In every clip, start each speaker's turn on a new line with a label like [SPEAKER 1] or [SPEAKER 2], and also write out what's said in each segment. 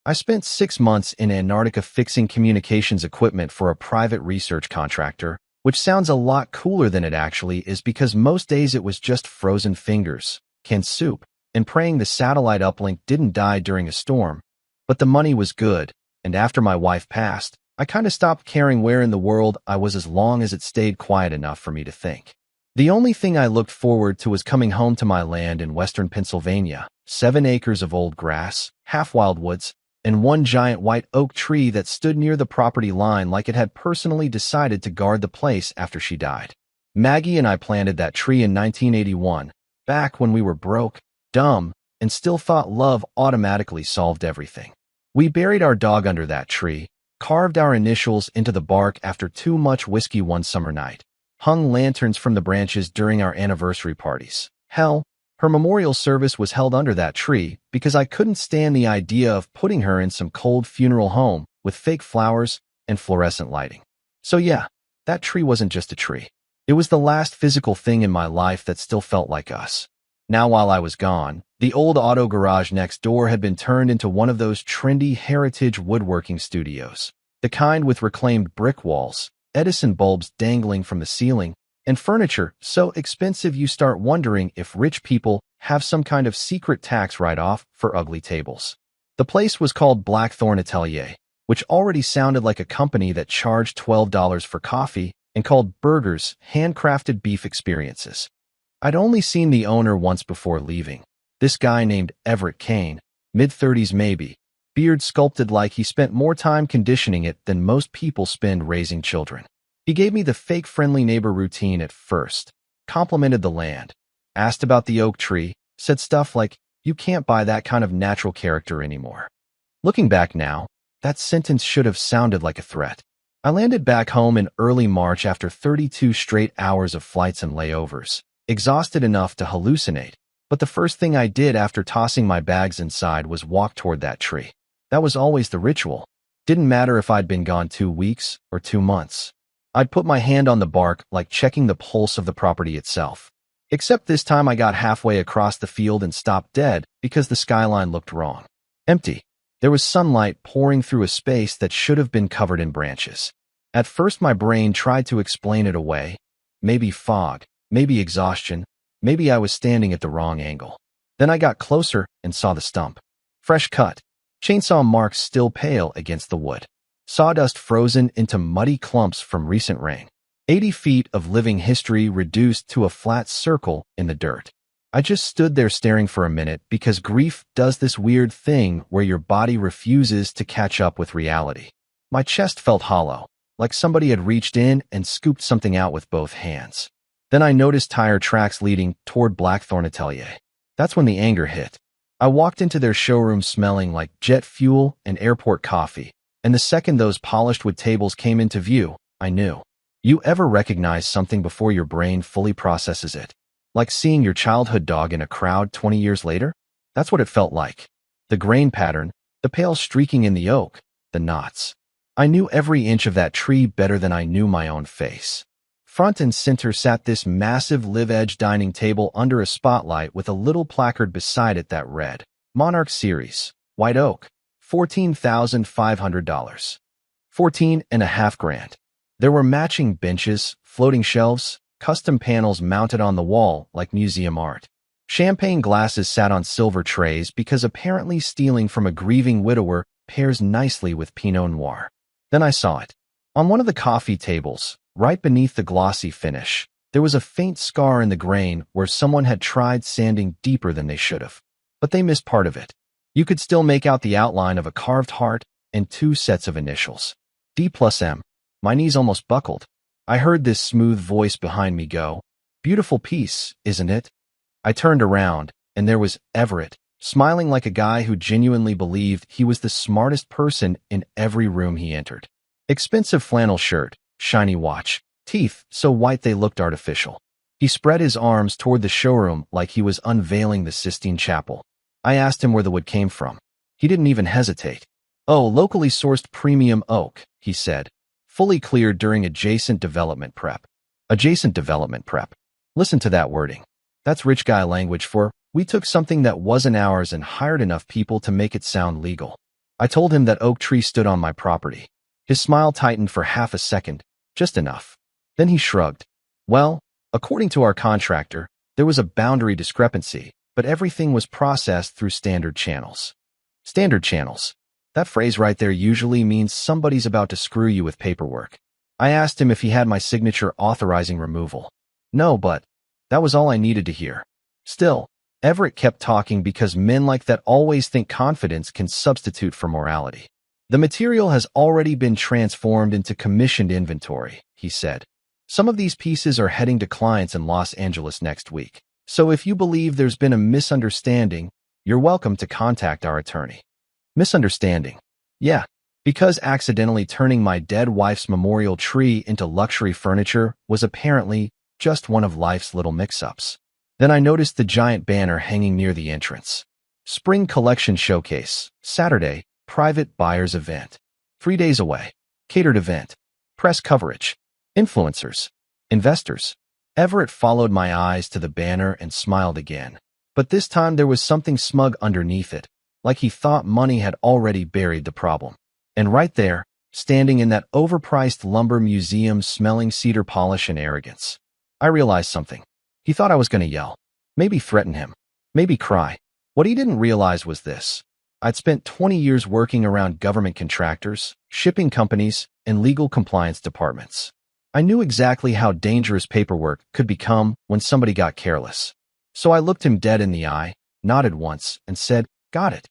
[SPEAKER 1] I spent 6 months in Antarctica fixing communications equipment for a private research contractor, which sounds a lot cooler than it actually is because most days it was just frozen fingers, canned soup, and praying the satellite uplink didn't die during a storm. But the money was good, and after my wife passed, I kind of stopped caring where in the world I was as long as it stayed quiet enough for me to think. The only thing I looked forward to was coming home to my land in western Pennsylvania, 7 acres of old grass, half wildwoods, and one giant white oak tree that stood near the property line like it had personally decided to guard the place after she died. Maggie and I planted that tree in 1981, back when we were broke, dumb, and still thought love automatically solved everything. We buried our dog under that tree, carved our initials into the bark after too much whiskey one summer night, hung lanterns from the branches during our anniversary parties. Hell, her memorial service was held under that tree because I couldn't stand the idea of putting her in some cold funeral home with fake flowers and fluorescent lighting. So yeah, that tree wasn't just a tree. It was the last physical thing in my life that still felt like us. Now while I was gone, the old auto garage next door had been turned into one of those trendy heritage woodworking studios. The kind with reclaimed brick walls, Edison bulbs dangling from the ceiling, and furniture so expensive you start wondering if rich people have some kind of secret tax write-off for ugly tables. The place was called Blackthorn Atelier, which already sounded like a company that charged $12 for coffee and called burgers handcrafted beef experiences. I'd only seen the owner once before leaving. This guy named Everett Kane, mid-30s maybe, beard sculpted like he spent more time conditioning it than most people spend raising children. He gave me the fake friendly neighbor routine at first, complimented the land, asked about the oak tree, said stuff like, "You can't buy that kind of natural character anymore." Looking back now, that sentence should have sounded like a threat. I landed back home in early March after 32 straight hours of flights and layovers, exhausted enough to hallucinate. But the first thing I did after tossing my bags inside was walk toward that tree. That was always the ritual. Didn't matter if I'd been gone 2 weeks or 2 months. I'd put my hand on the bark like checking the pulse of the property itself. Except this time I got halfway across the field and stopped dead because the skyline looked wrong. Empty. There was sunlight pouring through a space that should have been covered in branches. At first my brain tried to explain it away. Maybe fog, maybe exhaustion, maybe I was standing at the wrong angle. Then I got closer and saw the stump. Fresh cut. Chainsaw marks still pale against the wood. Sawdust frozen into muddy clumps from recent rain. 80 feet of living history reduced to a flat circle in the dirt. I just stood there staring for a minute because grief does this weird thing where your body refuses to catch up with reality. My chest felt hollow, like somebody had reached in and scooped something out with both hands. Then I noticed tire tracks leading toward Blackthorn Atelier. That's when the anger hit. I walked into their showroom smelling like jet fuel and airport coffee. And the second those polished wood tables came into view, I knew. You ever recognize something before your brain fully processes it? Like seeing your childhood dog in a crowd 20 years later? That's what it felt like. The grain pattern, the pale streaking in the oak, the knots. I knew every inch of that tree better than I knew my own face. Front and center sat this massive live-edge dining table under a spotlight with a little placard beside it that read, Monarch Series, White Oak. $14,500. 14.5 grand. There were matching benches, floating shelves, custom panels mounted on the wall like museum art. Champagne glasses sat on silver trays because apparently stealing from a grieving widower pairs nicely with Pinot Noir. Then I saw it. On one of the coffee tables, right beneath the glossy finish, there was a faint scar in the grain where someone had tried sanding deeper than they should have. But they missed part of it. You could still make out the outline of a carved heart and 2 sets of initials. D+M. My knees almost buckled. I heard this smooth voice behind me go, "Beautiful piece, isn't it?" I turned around, and there was Everett, smiling like a guy who genuinely believed he was the smartest person in every room he entered. Expensive flannel shirt, shiny watch, teeth so white they looked artificial. He spread his arms toward the showroom like he was unveiling the Sistine Chapel. I asked him where the wood came from. He didn't even hesitate. "Oh, locally sourced premium oak," he said, fully cleared during adjacent development prep. Adjacent development prep. Listen to that wording. That's rich guy language for, we took something that wasn't ours and hired enough people to make it sound legal. I told him that oak tree stood on my property. His smile tightened for half a second, just enough. Then he shrugged. Well, according to our contractor, there was a boundary discrepancy, but everything was processed through standard channels. Standard channels. That phrase right there usually means somebody's about to screw you with paperwork. I asked him if he had my signature authorizing removal. No, but that was all I needed to hear. Still, Everett kept talking because men like that always think confidence can substitute for morality. The material has already been transformed into commissioned inventory, he said. Some of these pieces are heading to clients in Los Angeles next week. So if you believe there's been a misunderstanding, you're welcome to contact our attorney. Misunderstanding. Yeah, because accidentally turning my dead wife's memorial tree into luxury furniture was apparently just one of life's little mix-ups. Then I noticed the giant banner hanging near the entrance. Spring Collection Showcase, Saturday, private buyers event. 3 days away. Catered event. Press coverage. Influencers. Investors. Everett followed my eyes to the banner and smiled again. But this time there was something smug underneath it, like he thought money had already buried the problem. And right there, standing in that overpriced lumber museum smelling cedar polish and arrogance, I realized something. He thought I was going to yell, maybe threaten him, maybe cry. What he didn't realize was this. I'd spent 20 years working around government contractors, shipping companies, and legal compliance departments. I knew exactly how dangerous paperwork could become when somebody got careless. So I looked him dead in the eye, nodded once, and said, "Got it."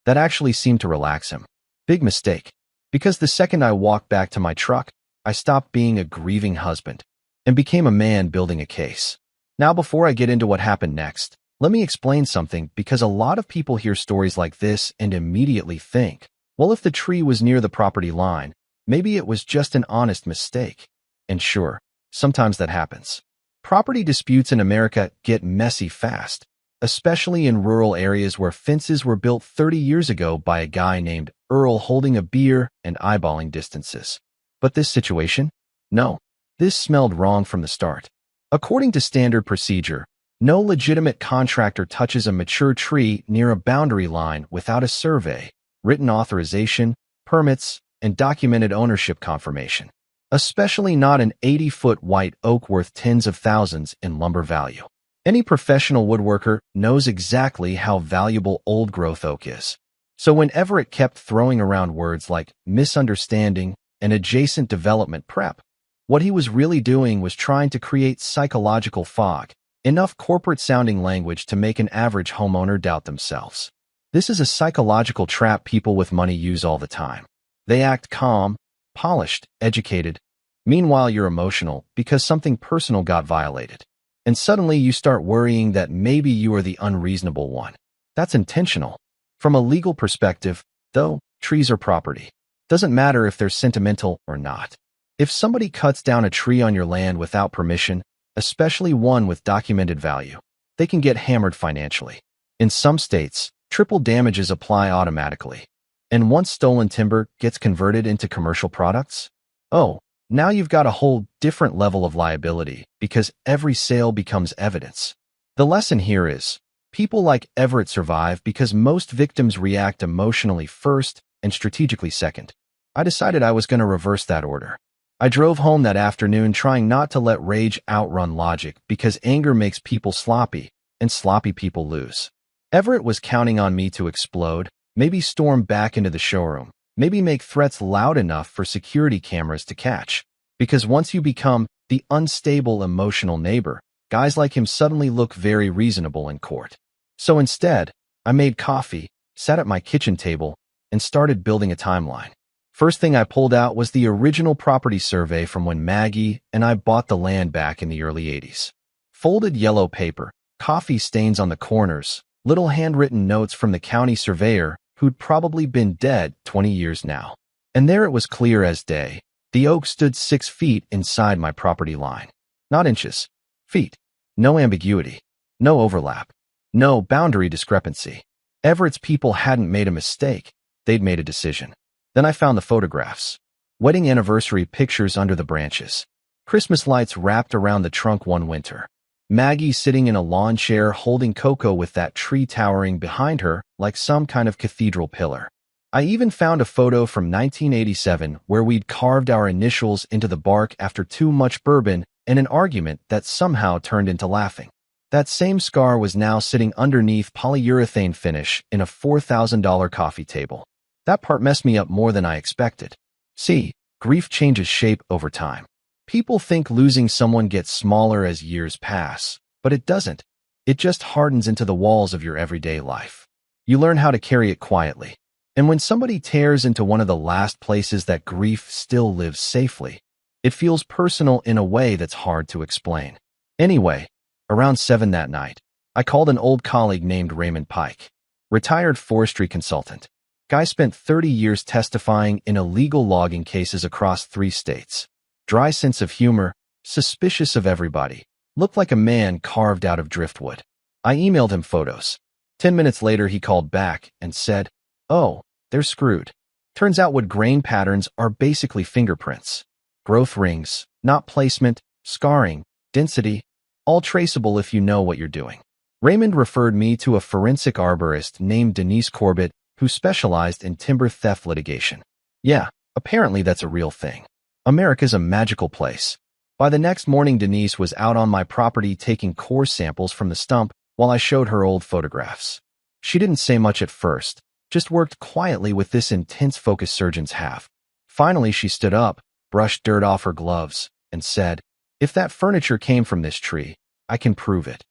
[SPEAKER 1] That actually seemed to relax him. Big mistake. Because the second I walked back to my truck, I stopped being a grieving husband and became a man building a case. Now, before I get into what happened next, let me explain something, because a lot of people hear stories like this and immediately think, well, if the tree was near the property line, maybe it was just an honest mistake. And sure, sometimes that happens. Property disputes in America get messy fast, especially in rural areas where fences were built 30 years ago by a guy named Earl holding a beer and eyeballing distances. But this situation? No. This smelled wrong from the start. According to standard procedure, no legitimate contractor touches a mature tree near a boundary line without a survey, written authorization, permits, and documented ownership confirmation. Especially not an 80-foot white oak worth tens of thousands in lumber value. Any professional woodworker knows exactly how valuable old-growth oak is. So when Everett kept throwing around words like misunderstanding and adjacent development prep, what he was really doing was trying to create psychological fog, enough corporate-sounding language to make an average homeowner doubt themselves. This is a psychological trap people with money use all the time. They act calm, polished, educated. Meanwhile, you're emotional because something personal got violated. And suddenly you start worrying that maybe you are the unreasonable one. That's intentional. From a legal perspective, though, trees are property. Doesn't matter if they're sentimental or not. If somebody cuts down a tree on your land without permission, especially one with documented value, they can get hammered financially. In some states, triple damages apply automatically. And once stolen timber gets converted into commercial products, oh, now you've got a whole different level of liability because every sale becomes evidence. The lesson here is, people like Everett survive because most victims react emotionally first and strategically second. I decided I was going to reverse that order. I drove home that afternoon trying not to let rage outrun logic because anger makes people sloppy, and sloppy people lose. Everett was counting on me to explode, maybe storm back into the showroom, maybe make threats loud enough for security cameras to catch. Because once you become the unstable emotional neighbor, guys like him suddenly look very reasonable in court. So instead, I made coffee, sat at my kitchen table, and started building a timeline. First thing I pulled out was the original property survey from when Maggie and I bought the land back in the early 80s. Folded yellow paper, coffee stains on the corners, little handwritten notes from the county surveyor who'd probably been dead 20 years now. And there it was clear as day. The oak stood 6 feet inside my property line. Not inches. Feet. No ambiguity. No overlap. No boundary discrepancy. Everett's people hadn't made a mistake. They'd made a decision. Then I found the photographs. Wedding anniversary pictures under the branches. Christmas lights wrapped around the trunk one winter. Maggie sitting in a lawn chair holding cocoa with that tree towering behind her like some kind of cathedral pillar. I even found a photo from 1987 where we'd carved our initials into the bark after too much bourbon and an argument that somehow turned into laughing. That same scar was now sitting underneath polyurethane finish in a $4,000 coffee table. That part messed me up more than I expected. See, grief changes shape over time. People think losing someone gets smaller as years pass, but it doesn't. It just hardens into the walls of your everyday life. You learn how to carry it quietly. And when somebody tears into one of the last places that grief still lives safely, it feels personal in a way that's hard to explain. Anyway, around 7 that night, I called an old colleague named Raymond Pike, retired forestry consultant. Guy spent 30 years testifying in illegal logging cases across 3 states. Dry sense of humor, suspicious of everybody, looked like a man carved out of driftwood. I emailed him photos. 10 minutes later, he called back and said, "Oh, they're screwed. Turns out wood grain patterns are basically fingerprints. Growth rings, not placement, scarring, density, all traceable if you know what you're doing." Raymond referred me to a forensic arborist named Denise Corbett who specialized in timber theft litigation. Yeah, apparently that's a real thing. America's a magical place. By the next morning, Denise was out on my property taking core samples from the stump while I showed her old photographs. She didn't say much at first, just worked quietly with this intense focus surgeons have. Finally, she stood up, brushed dirt off her gloves, and said, "If that furniture came from this tree, I can prove it."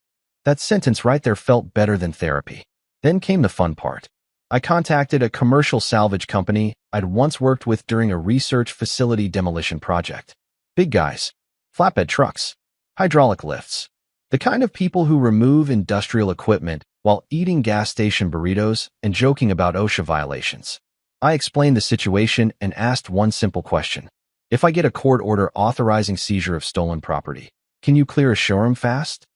[SPEAKER 1] That sentence right there felt better than therapy. Then came the fun part. I contacted a commercial salvage company I'd once worked with during a research facility demolition project. Big guys, flatbed trucks, hydraulic lifts, the kind of people who remove industrial equipment while eating gas station burritos and joking about OSHA violations. I explained the situation and asked one simple question. If I get a court order authorizing seizure of stolen property, can you clear a showroom fast?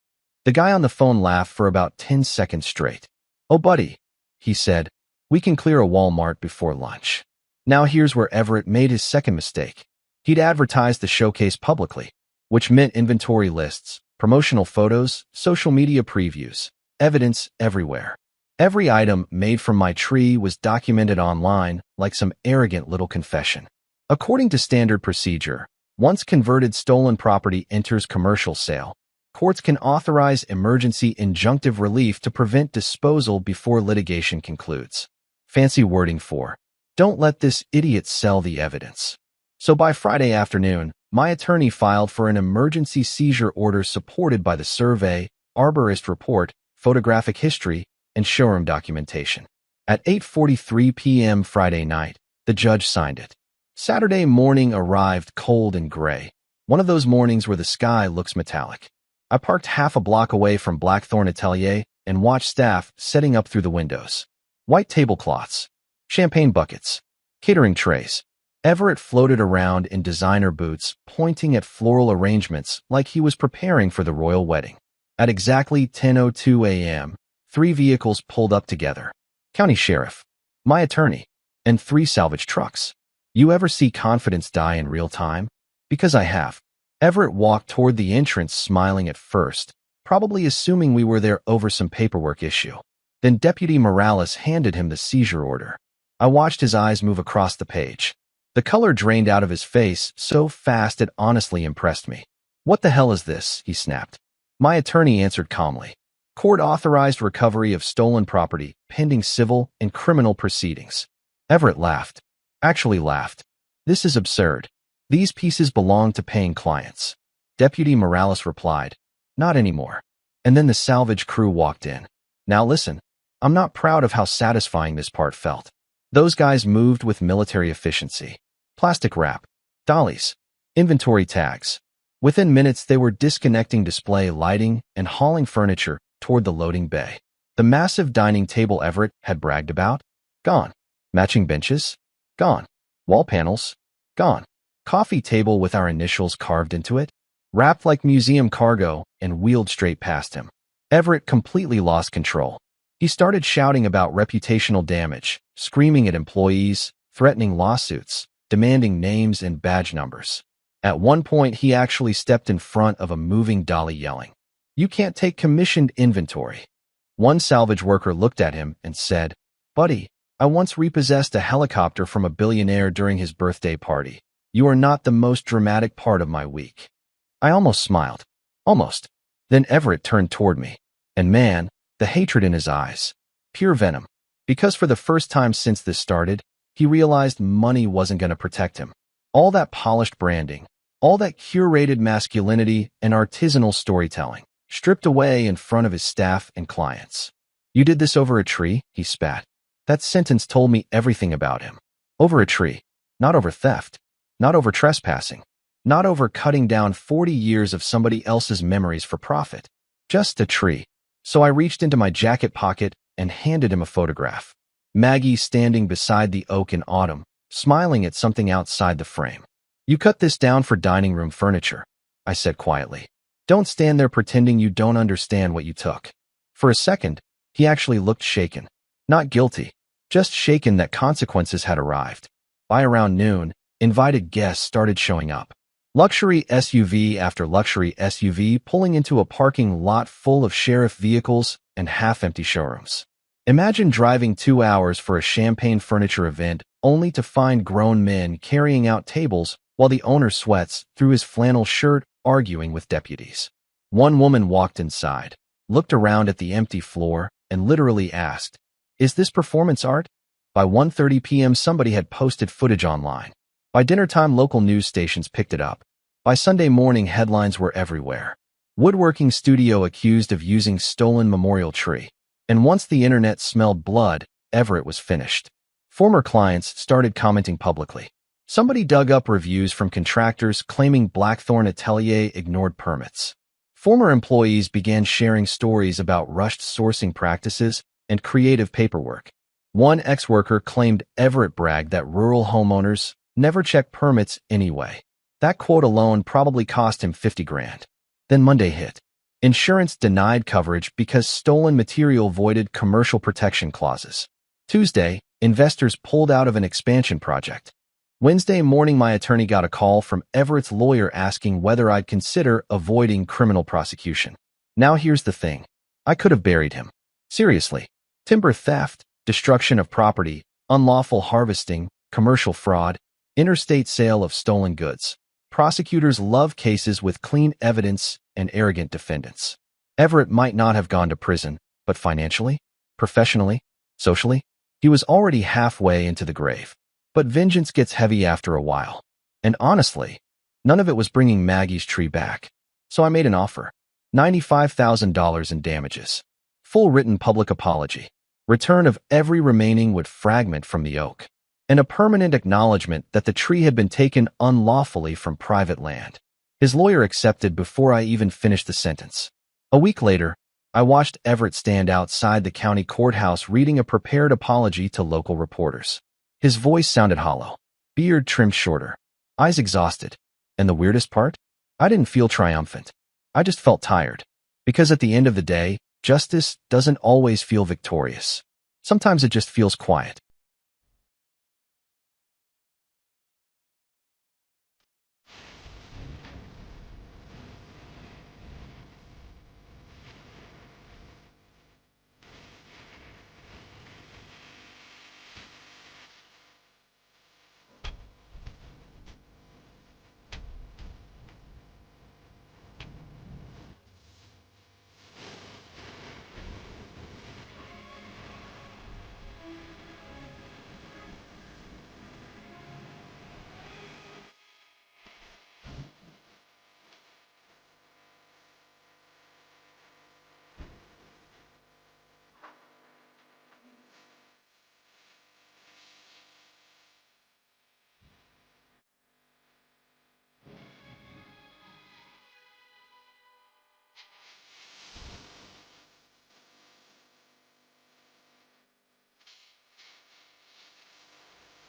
[SPEAKER 1] The guy on the phone laughed for about 10 seconds straight. "Oh, buddy," he said, "we can clear a Walmart before lunch." Now here's where Everett made his second mistake. He'd advertised the showcase publicly, which meant inventory lists, promotional photos, social media previews, evidence everywhere. Every item made from my tree was documented online like some arrogant little confession. According to standard procedure, once converted stolen property enters commercial sale, courts can authorize emergency injunctive relief to prevent disposal before litigation concludes. Fancy wording for, "Don't let this idiot sell the evidence." So by Friday afternoon, my attorney filed for an emergency seizure order supported by the survey, arborist report, photographic history, and showroom documentation. At 8:43 p.m. Friday night, the judge signed it. Saturday morning arrived cold and gray, one of those mornings where the sky looks metallic. I parked half a block away from Blackthorn Atelier and watched staff setting up through the windows. White tablecloths, champagne buckets, catering trays. Everett floated around in designer boots, pointing at floral arrangements like he was preparing for the royal wedding. At exactly 10:02 a.m., 3 vehicles pulled up together. County sheriff, my attorney, and 3 salvage trucks. You ever see confidence die in real time? Because I have. Everett walked toward the entrance smiling at first, probably assuming we were there over some paperwork issue. Then Deputy Morales handed him the seizure order. I watched his eyes move across the page. The color drained out of his face so fast it honestly impressed me. "What the hell is this?" he snapped. My attorney answered calmly. "Court-authorized recovery of stolen property, pending civil and criminal proceedings." Everett laughed. Actually laughed. "This is absurd. These pieces belong to paying clients." Deputy Morales replied, "Not anymore." And then the salvage crew walked in. Now listen, I'm not proud of how satisfying this part felt. Those guys moved with military efficiency. Plastic wrap, dollies, inventory tags. Within minutes, they were disconnecting display lighting and hauling furniture toward the loading bay. The massive dining table Everett had bragged about? Gone. Matching benches? Gone. Wall panels? Gone. Coffee table with our initials carved into it? Wrapped like museum cargo and wheeled straight past him. Everett completely lost control. He started shouting about reputational damage, screaming at employees, threatening lawsuits, demanding names and badge numbers. At one point, he actually stepped in front of a moving dolly yelling, "You can't take commissioned inventory." One salvage worker looked at him and said, "Buddy, I once repossessed a helicopter from a billionaire during his birthday party. You are not the most dramatic part of my week. I almost smiled. Almost. Then Everett turned toward me. And man, the hatred in his eyes. Pure venom. Because for the first time since this started, he realized money wasn't going to protect him. All that polished branding, all that curated masculinity and artisanal storytelling, stripped away in front of his staff and clients. You did this over a tree, he spat. That sentence told me everything about him. Over a tree. Not over theft. Not over trespassing. Not over cutting down 40 years of somebody else's memories for profit. Just a tree. So I reached into my jacket pocket and handed him a photograph. Maggie standing beside the oak in autumn, smiling at something outside the frame. You cut this down for dining room furniture, I said quietly. Don't stand there pretending you don't understand what you took. For a second, he actually looked shaken. Not guilty, just shaken that consequences had arrived. By around noon, invited guests started showing up. Luxury SUV after luxury SUV pulling into a parking lot full of sheriff vehicles and half-empty showrooms. Imagine driving 2 hours for a champagne furniture event only to find grown men carrying out tables while the owner sweats through his flannel shirt arguing with deputies. One woman walked inside, looked around at the empty floor, and literally asked, "Is this performance art?" By 1:30 p.m. somebody had posted footage online. By dinnertime local news stations picked it up. By Sunday morning headlines were everywhere. Woodworking studio accused of using stolen memorial tree. And once the internet smelled blood, Everett was finished. Former clients started commenting publicly. Somebody dug up reviews from contractors claiming Blackthorn Atelier ignored permits. Former employees began sharing stories about rushed sourcing practices and creative paperwork. One ex-worker claimed Everett bragged that rural homeowners never check permits anyway. That quote alone probably cost him 50 grand. Then Monday hit. Insurance denied coverage because stolen material voided commercial protection clauses. Tuesday, investors pulled out of an expansion project. Wednesday morning, my attorney got a call from Everett's lawyer asking whether I'd consider avoiding criminal prosecution. Now here's the thing. I could have buried him. Seriously. Timber theft, destruction of property, unlawful harvesting, commercial fraud, interstate sale of stolen goods. Prosecutors love cases with clean evidence and arrogant defendants. Everett might not have gone to prison, but financially, professionally, socially, he was already halfway into the grave. But vengeance gets heavy after a while. And honestly, none of it was bringing Maggie's tree back. So I made an offer. $95,000 in damages. Full written public apology. Return of every remaining wood fragment from the oak. And a permanent acknowledgement that the tree had been taken unlawfully from private land. His lawyer accepted before I even finished the sentence. A week later, I watched Everett stand outside the county courthouse reading a prepared apology to local reporters. His voice sounded hollow, beard trimmed shorter, eyes exhausted. And the weirdest part? I didn't feel triumphant. I just felt tired. Because at the end of the day, justice doesn't always feel victorious. Sometimes it just feels quiet.